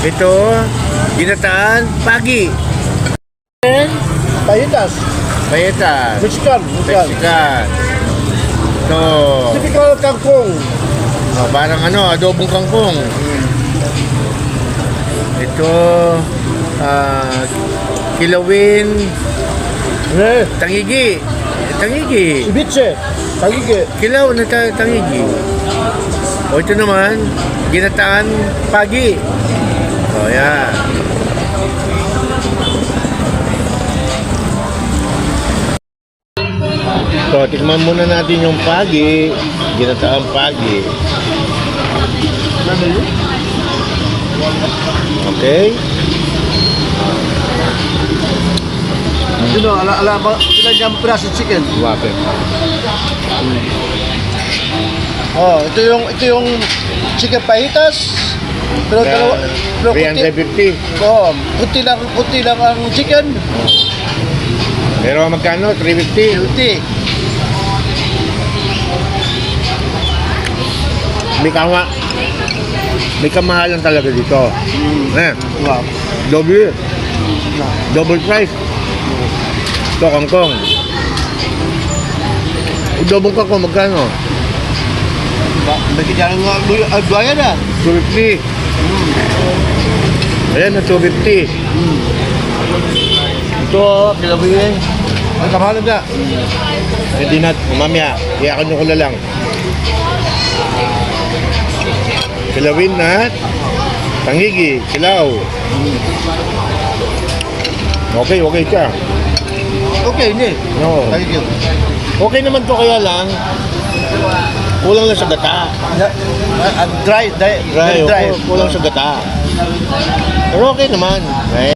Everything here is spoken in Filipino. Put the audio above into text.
Ito, ginataan, pagi. Payitas. Payetas. Mexican. Mexican. Ito. Typical kangkong. Oh, parang adobong kangkong. Ito, kilawin, tangigi. Tangigi. Ceviche. Tagige. Kilaw na tangigi. O ito naman, ginataan, pagi. O yan. So, tikman muna natin yung pagi. Ginataang pagi. Okay? Yun o, ala ba? Ilan yung piraso chicken? Wape. Oh, ito yung chicken payitas. Pero dalawa, pero kunti. 350. Oh, kunti lang ang chicken. Pero magkano? 350. Kunti. May kamahalan talaga dito. Wow. Double price. Ito, kangkong. Double kangkong, magkano? Nagkidyan nga agwayan na. 250. Ayan na, 250. Ito, kilawin. Ay, kamahalan na. Hindi na, mamaya. Iyakan nyo ko na lang. Kilawin na. Tangigi, kilaw. Okay siya. Okay, hindi. No. Thank you. Okay naman to, kaya lang kulang lang sa gata. Dry. Kulang sa gata. Pero okay naman.